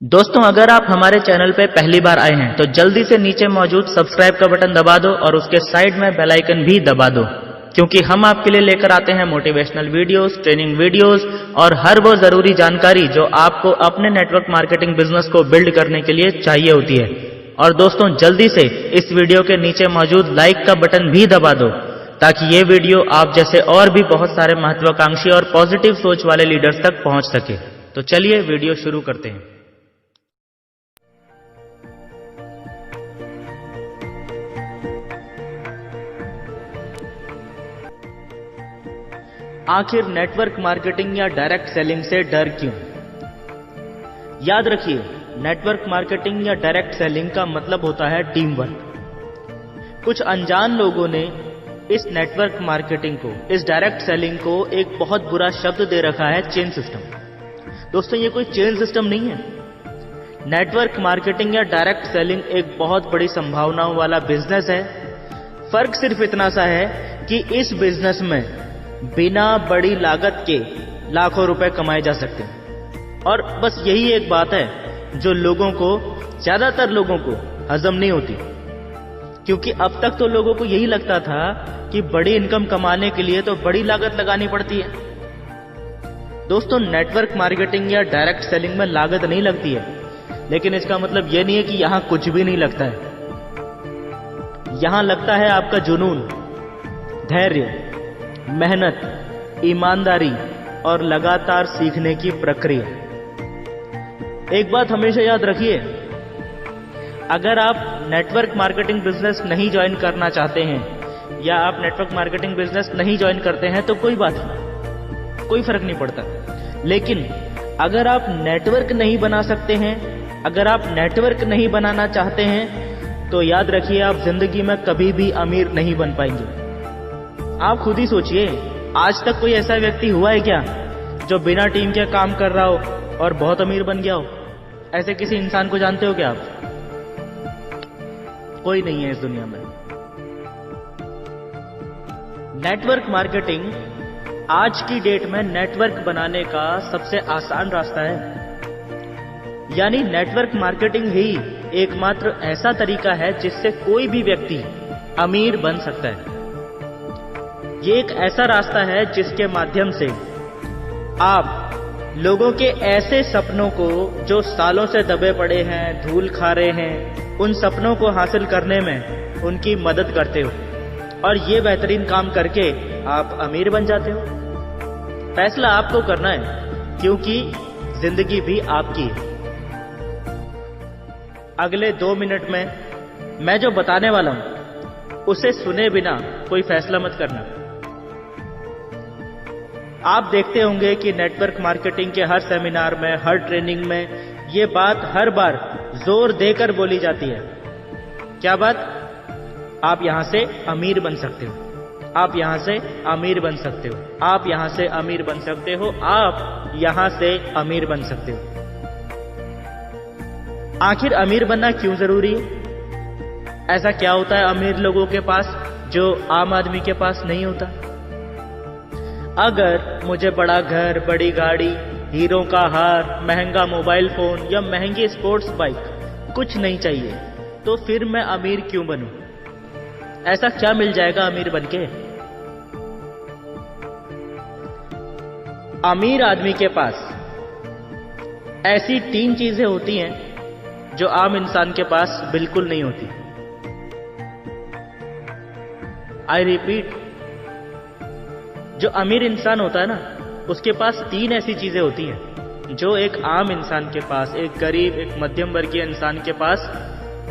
दोस्तों, अगर आप हमारे चैनल पे पहली बार आए हैं तो जल्दी से नीचे मौजूद सब्सक्राइब का बटन दबा दो और उसके साइड में बेल आइकन भी दबा दो, क्योंकि हम आपके लिए लेकर आते हैं मोटिवेशनल वीडियोस, ट्रेनिंग वीडियोस और हर वो जरूरी जानकारी जो आपको अपने नेटवर्क मार्केटिंग बिजनेस को बिल्ड करने के लिए चाहिए होती है। और दोस्तों, जल्दी से इस वीडियो के नीचे मौजूद लाइक का बटन भी दबा दो ताकि ये वीडियो आप जैसे और भी बहुत सारे महत्वाकांक्षी और पॉजिटिव सोच वाले लीडर्स तक पहुंच सके। तो चलिए वीडियो शुरू करते हैं। आखिर नेटवर्क मार्केटिंग या डायरेक्ट सेलिंग से डर क्यों? याद रखिए, नेटवर्क मार्केटिंग या डायरेक्ट सेलिंग का मतलब होता है टीम वर्क। कुछ अनजान लोगों ने इस नेटवर्क मार्केटिंग को, इस डायरेक्ट सेलिंग को एक बहुत बुरा शब्द दे रखा है, चेन सिस्टम। दोस्तों, ये कोई चेन सिस्टम नहीं है। नेटवर्क मार्केटिंग या डायरेक्ट सेलिंग एक बहुत बड़ी संभावनाओं वाला बिजनेस है। फर्क सिर्फ इतना सा है कि इस बिजनेस में बिना बड़ी लागत के लाखों रुपए कमाए जा सकते हैं। और बस यही एक बात है जो ज्यादातर लोगों को हजम नहीं होती, क्योंकि अब तक तो लोगों को यही लगता था कि बड़ी इनकम कमाने के लिए तो बड़ी लागत लगानी पड़ती है। दोस्तों, नेटवर्क मार्केटिंग या डायरेक्ट सेलिंग में लागत नहीं लगती है, लेकिन इसका मतलब यह नहीं है कि यहां कुछ भी नहीं लगता है। यहां लगता है आपका जुनून, धैर्य, मेहनत, ईमानदारी और लगातार सीखने की प्रक्रिया। एक बात हमेशा याद रखिए, अगर आप नेटवर्क मार्केटिंग बिजनेस नहीं ज्वाइन करना चाहते हैं या आप नेटवर्क मार्केटिंग बिजनेस नहीं ज्वाइन करते हैं तो कोई बात नहीं, कोई फर्क नहीं पड़ता। लेकिन अगर आप नेटवर्क नहीं बना सकते हैं, अगर आप नेटवर्क नहीं बनाना चाहते हैं, तो याद रखिए आप जिंदगी में कभी भी अमीर नहीं बन पाएंगे। आप खुद ही सोचिए, आज तक कोई ऐसा व्यक्ति हुआ है क्या जो बिना टीम के काम कर रहा हो और बहुत अमीर बन गया हो? ऐसे किसी इंसान को जानते हो क्या आप? कोई नहीं है इस दुनिया में। नेटवर्क मार्केटिंग आज की डेट में नेटवर्क बनाने का सबसे आसान रास्ता है। यानी नेटवर्क मार्केटिंग ही एकमात्र ऐसा तरीका है जिससे कोई भी व्यक्ति अमीर बन सकता है। ये एक ऐसा रास्ता है जिसके माध्यम से आप लोगों के ऐसे सपनों को जो सालों से दबे पड़े हैं, धूल खा रहे हैं, उन सपनों को हासिल करने में उनकी मदद करते हो और ये बेहतरीन काम करके आप अमीर बन जाते हो। फैसला आपको करना है, क्योंकि जिंदगी भी आपकी है। अगले 2 मिनट में मैं जो बताने वाला हूं उसे सुने बिना कोई फैसला मत करना। आप देखते होंगे कि नेटवर्क मार्केटिंग के हर सेमिनार में, हर ट्रेनिंग में ये बात हर बार जोर देकर बोली जाती है। क्या बात? आप यहां से अमीर बन सकते हो, आप यहां से अमीर बन सकते हो, आप यहां से अमीर बन सकते हो, आप यहां से अमीर बन सकते हो। आखिर अमीर बनना क्यों जरूरी है? ऐसा क्या होता है अमीर लोगों के पास जो आम आदमी के पास नहीं होता? अगर मुझे बड़ा घर, बड़ी गाड़ी, हीरों का हार, महंगा मोबाइल फोन या महंगी स्पोर्ट्स बाइक कुछ नहीं चाहिए, तो फिर मैं अमीर क्यों बनूं? ऐसा क्या मिल जाएगा अमीर बनके? अमीर आदमी के पास ऐसी 3 चीजें होती हैं जो आम इंसान के पास बिल्कुल नहीं होती। आई रिपीट, जो अमीर इंसान होता है ना, उसके पास 3 ऐसी चीजें होती हैं जो एक आम इंसान के पास, एक गरीब, एक मध्यम वर्गीय इंसान के पास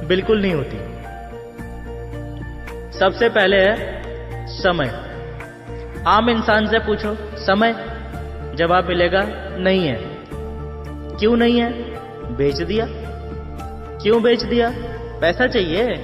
बिल्कुल नहीं होती। सबसे पहले है समय। आम इंसान से पूछो समय, जवाब मिलेगा नहीं है। क्यों नहीं है? बेच दिया। क्यों बेच दिया? पैसा चाहिए।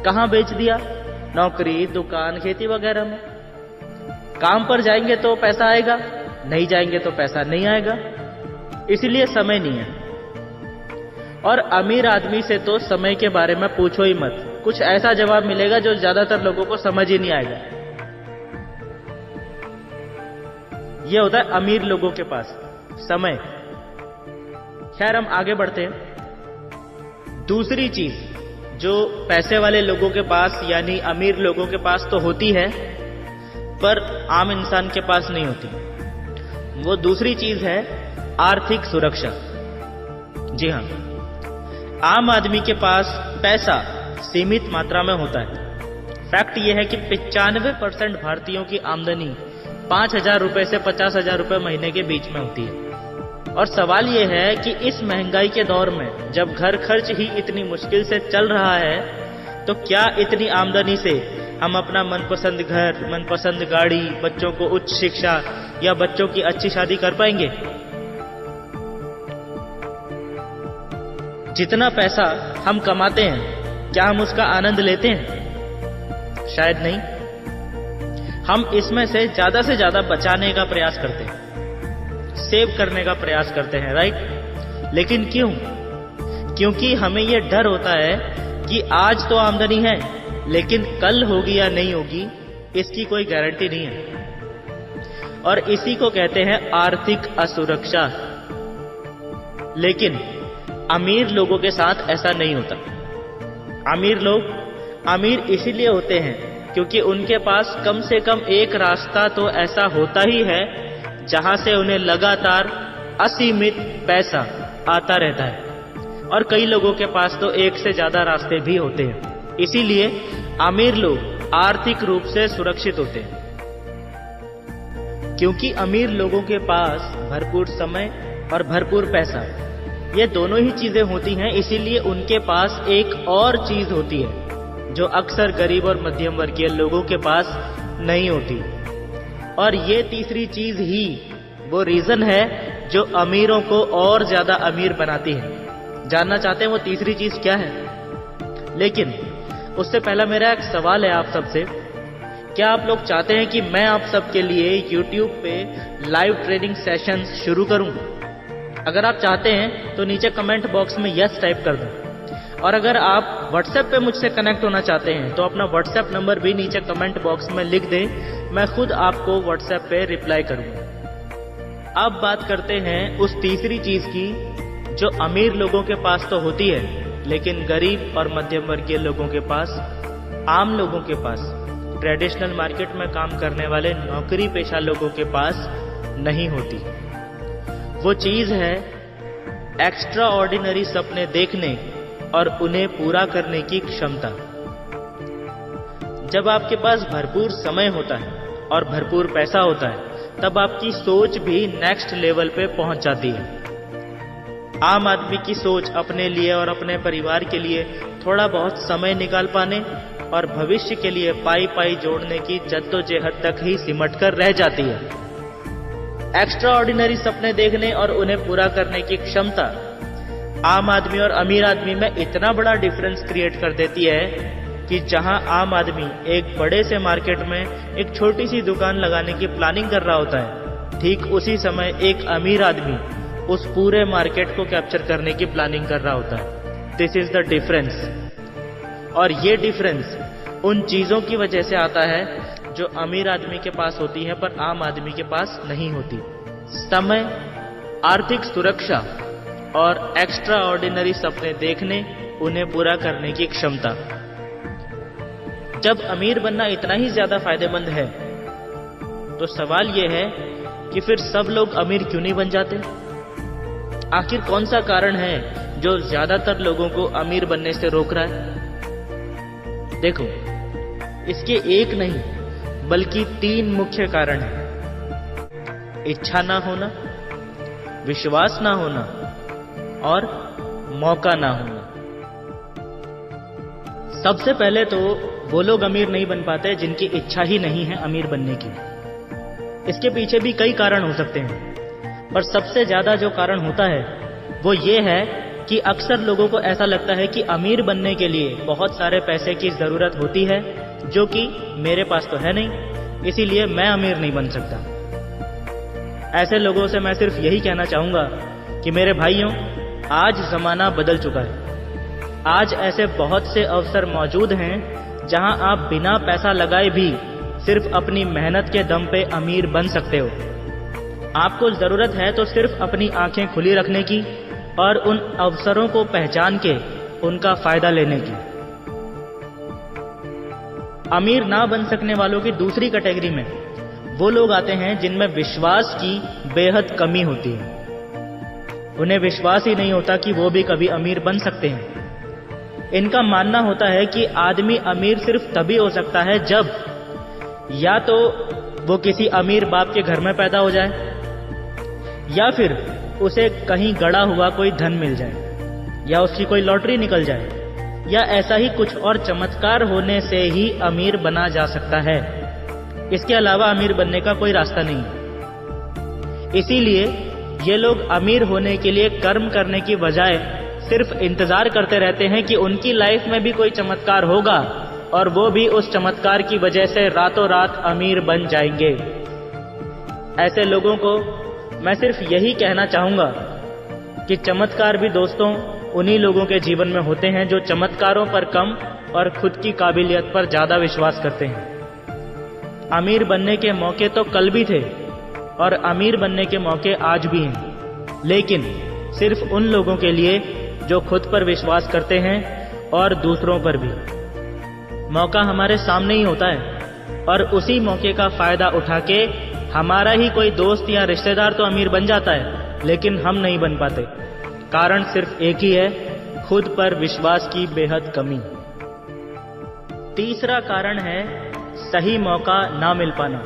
कहां बेच दिया? नौकरी, दुकान, खेती वगैरह में। काम पर जाएंगे तो पैसा आएगा, नहीं जाएंगे तो पैसा नहीं आएगा, इसीलिए समय नहीं है। और अमीर आदमी से तो समय के बारे में पूछो ही मत, कुछ ऐसा जवाब मिलेगा जो ज्यादातर लोगों को समझ ही नहीं आएगा। यह होता है अमीर लोगों के पास समय। खैर, हम आगे बढ़ते हैं। दूसरी चीज जो पैसे वाले लोगों के पास यानी अमीर लोगों के पास तो होती है, पर आम इंसान के पास नहीं होती, वो दूसरी चीज है आर्थिक सुरक्षा। जी हाँ, आम आदमी के पास पैसा सीमित मात्रा में होता है। फैक्ट यह है कि 95% भारतीयों की आमदनी 5,000 रुपए से 50,000 रुपए महीने के बीच में होती है। और सवाल यह है कि इस महंगाई के दौर में जब घर खर्च ही इतनी मुश्किल से चल रहा है, तो क्या इतनी आमदनी से हम अपना मनपसंद घर, मनपसंद गाड़ी, बच्चों को उच्च शिक्षा या बच्चों की अच्छी शादी कर पाएंगे? जितना पैसा हम कमाते हैं, क्या हम उसका आनंद लेते हैं? शायद नहीं। हम इसमें से ज्यादा बचाने का प्रयास करते हैं, सेव करने का प्रयास करते हैं, राइट? लेकिन क्यों? क्योंकि हमें यह डर होता है कि आज तो आमदनी है, लेकिन कल होगी या नहीं होगी इसकी कोई गारंटी नहीं है। और इसी को कहते हैं आर्थिक असुरक्षा। लेकिन अमीर लोगों के साथ ऐसा नहीं होता। अमीर लोग अमीर इसीलिए होते हैं क्योंकि उनके पास कम से कम एक रास्ता तो ऐसा होता ही है जहां से उन्हें लगातार असीमित पैसा आता रहता है। और कई लोगों के पास तो एक से ज्यादा रास्ते भी होते हैं। इसीलिए अमीर लोग आर्थिक रूप से सुरक्षित होते हैं, क्योंकि अमीर लोगों के पास भरपूर समय और भरपूर पैसा, ये दोनों ही चीजें होती हैं। इसीलिए उनके पास एक और चीज होती है जो अक्सर गरीब और मध्यम वर्गीय लोगों के पास नहीं होती। और ये तीसरी चीज ही वो रीजन है जो अमीरों को और ज्यादा अमीर बनाती है। जानना चाहते हैं वो तीसरी चीज क्या है? लेकिन उससे पहला मेरा एक सवाल है आप सबसे। क्या आप लोग चाहते हैं कि मैं आप सबके लिए YouTube पे लाइव ट्रेनिंग सेशंस शुरू करूं? अगर आप चाहते हैं तो नीचे कमेंट बॉक्स में यस टाइप कर दें। और अगर आप WhatsApp पे मुझसे कनेक्ट होना चाहते हैं तो अपना WhatsApp नंबर भी नीचे कमेंट बॉक्स में लिख दें, मैं खुद आपको WhatsApp पे रिप्लाई करूंगा। अब बात करते हैं उस तीसरी चीज की जो अमीर लोगों के पास तो होती है, लेकिन गरीब और मध्यम वर्गीय लोगों के पास, आम लोगों के पास, ट्रेडिशनल मार्केट में काम करने वाले नौकरी पेशा लोगों के पास नहीं होती। वो चीज है एक्स्ट्रा ऑर्डिनरी सपने देखने और उन्हें पूरा करने की क्षमता। जब आपके पास भरपूर समय होता है और भरपूर पैसा होता है, तब आपकी सोच भी नेक्स्ट लेवल पे पहुंच जाती है। आम आदमी की सोच अपने लिए और अपने परिवार के लिए थोड़ा बहुत समय निकाल पाने और भविष्य के लिए पाई पाई जोड़ने की जद्दोजहद तक ही सिमट कर रह जाती है। एक्स्ट्रा ऑर्डिनरी सपने देखने और उन्हें पूरा करने की क्षमता आम आदमी और अमीर आदमी में इतना बड़ा डिफरेंस क्रिएट कर देती है कि जहां आम आदमी एक बड़े से मार्केट में एक छोटी सी दुकान लगाने की प्लानिंग कर रहा होता है, ठीक उसी समय एक अमीर आदमी उस पूरे मार्केट को कैप्चर करने की प्लानिंग कर रहा होता है। This is the difference. और ये डिफरेंस उन चीजों की वजह से आता है जो अमीर आदमी के पास होती है पर आम आदमी के पास नहीं होती। समय, आर्थिक सुरक्षा और एक्स्ट्रा ऑर्डिनरी सपने देखने, उन्हें पूरा करने की क्षमता। जब अमीर बनना इतना ही ज्यादा फायदेमंद है, तो सवाल यह है कि फिर सब लोग अमीर क्यों नहीं बन जाते? आखिर कौन सा कारण है जो ज्यादातर लोगों को अमीर बनने से रोक रहा है? देखो, इसके एक नहीं बल्कि 3 मुख्य कारण हैं। इच्छा ना होना, विश्वास ना होना और मौका ना होना। सबसे पहले तो वो लोग अमीर नहीं बन पाते जिनकी इच्छा ही नहीं है अमीर बनने की। इसके पीछे भी कई कारण हो सकते हैं, पर सबसे ज्यादा जो कारण होता है वो ये है कि अक्सर लोगों को ऐसा लगता है कि अमीर बनने के लिए बहुत सारे पैसे की जरूरत होती है, जो कि मेरे पास तो है नहीं, इसीलिए मैं अमीर नहीं बन सकता। ऐसे लोगों से मैं सिर्फ यही कहना चाहूंगा कि मेरे भाइयों, आज जमाना बदल चुका है। आज ऐसे बहुत से अवसर मौजूद हैं जहां आप बिना पैसा लगाए भी सिर्फ अपनी मेहनत के दम पे अमीर बन सकते हो। आपको जरूरत है तो सिर्फ अपनी आंखें खुली रखने की और उन अवसरों को पहचान के उनका फायदा लेने की। अमीर ना बन सकने वालों की दूसरी कैटेगरी में वो लोग आते हैं जिनमें विश्वास की बेहद कमी होती है। उन्हें विश्वास ही नहीं होता कि वो भी कभी अमीर बन सकते हैं। इनका मानना होता है कि आदमी अमीर सिर्फ तभी हो सकता है जब या तो वो किसी अमीर बाप के घर में पैदा हो जाए, या फिर उसे कहीं गड़ा हुआ कोई धन मिल जाए, या उसकी कोई लॉटरी निकल जाए, या ऐसा ही कुछ और चमत्कार होने से ही अमीर बना जा सकता है। इसके अलावा अमीर बनने का कोई रास्ता नहीं है। इसीलिए ये लोग अमीर होने के लिए कर्म करने की बजाय सिर्फ इंतजार करते रहते हैं कि उनकी लाइफ में भी कोई चमत्कार होगा और वो भी उस चमत्कार की वजह से रातों रात अमीर बन जाएंगे। ऐसे लोगों को मैं सिर्फ यही कहना चाहूंगा कि चमत्कार भी दोस्तों उन्हीं लोगों के जीवन में होते हैं जो चमत्कारों पर कम और खुद की काबिलियत पर ज्यादा विश्वास करते हैं। अमीर बनने के मौके तो कल भी थे और अमीर बनने के मौके आज भी हैं, लेकिन सिर्फ उन लोगों के लिए जो खुद पर विश्वास करते हैं और दूसरों पर भी। मौका हमारे सामने ही होता है और उसी मौके का फायदा उठा के हमारा ही कोई दोस्त या रिश्तेदार तो अमीर बन जाता है, लेकिन हम नहीं बन पाते। कारण सिर्फ एक ही है, खुद पर विश्वास की बेहद कमी। तीसरा कारण है सही मौका ना मिल पाना।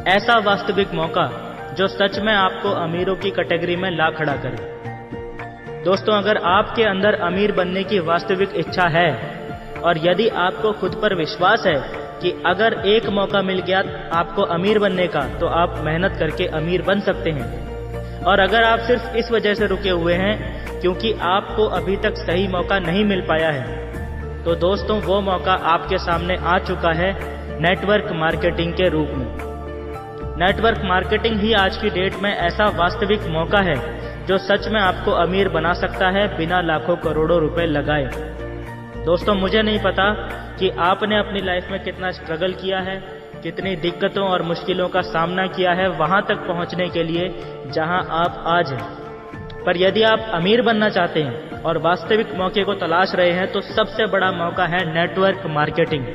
ऐसा वास्तविक मौका जो सच में आपको अमीरों की कैटेगरी में ला खड़ा करे। दोस्तों, अगर आपके अंदर अमीर बनने की वास्तविक इच्छा है और यदि आपको खुद पर विश्वास है कि अगर एक मौका मिल गया आपको अमीर बनने का, तो आप मेहनत करके अमीर बन सकते हैं। और अगर आप सिर्फ इस वजह से रुके हुए हैं क्योंकि आपको अभी तक सही मौका नहीं मिल पाया है, तो दोस्तों वो मौका आपके सामने आ चुका है नेटवर्क मार्केटिंग के रूप में। नेटवर्क मार्केटिंग ही आज की डेट में ऐसा वास्तविक मौका है जो सच में आपको अमीर बना सकता है बिना लाखों करोड़ों रुपए लगाए। दोस्तों, मुझे नहीं पता कि आपने अपनी लाइफ में कितना स्ट्रगल किया है, कितनी दिक्कतों और मुश्किलों का सामना किया है वहां तक पहुंचने के लिए जहां आप आज हैं। पर यदि आप अमीर बनना चाहते हैं और वास्तविक मौके को तलाश रहे हैं, तो सबसे बड़ा मौका है नेटवर्क मार्केटिंग।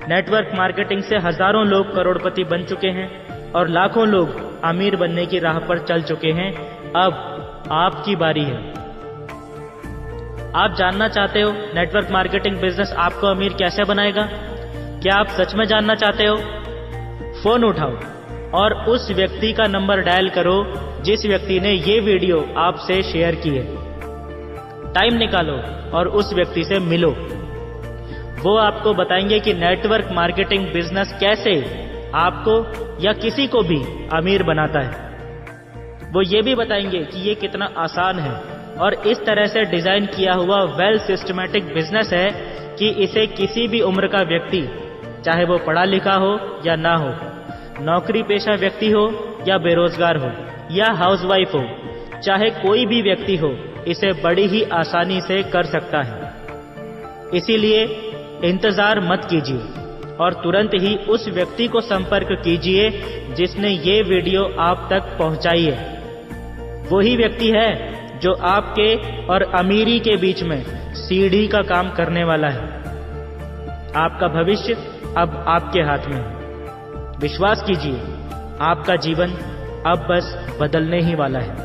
नेटवर्क मार्केटिंग से हजारों लोग करोड़पति बन चुके हैं और लाखों लोग अमीर बनने की राह पर चल चुके हैं। अब आपकी बारी है। आप जानना चाहते हो नेटवर्क मार्केटिंग बिजनेस आपको अमीर कैसे बनाएगा? क्या आप सच में जानना चाहते हो? फोन उठाओ और उस व्यक्ति का नंबर डायल करो जिस व्यक्ति ने ये वीडियो आपसे शेयर की है। टाइम निकालो और उस व्यक्ति से मिलो। वो आपको बताएंगे कि नेटवर्क मार्केटिंग बिजनेस कैसे आपको या किसी को भी अमीर बनाता है। वो ये भी बताएंगे कि ये कितना आसान है और इस तरह से डिजाइन किया हुआ वेल सिस्टमैटिक बिजनेस है कि इसे किसी भी उम्र का व्यक्ति, चाहे वो पढ़ा लिखा हो या ना हो, नौकरी पेशा व्यक्ति हो या बेरोजगार हो या हाउसवाइफ हो, चाहे कोई भी व्यक्ति हो, इसे बड़ी ही आसानी से कर सकता है। इसीलिए इंतजार मत कीजिए और तुरंत ही उस व्यक्ति को संपर्क कीजिए जिसने ये वीडियो आप तक पहुंचाई है। वही व्यक्ति है जो आपके और अमीरी के बीच में सीढ़ी का काम करने वाला है। आपका भविष्य अब आपके हाथ में है। विश्वास कीजिए, आपका जीवन अब बस बदलने ही वाला है।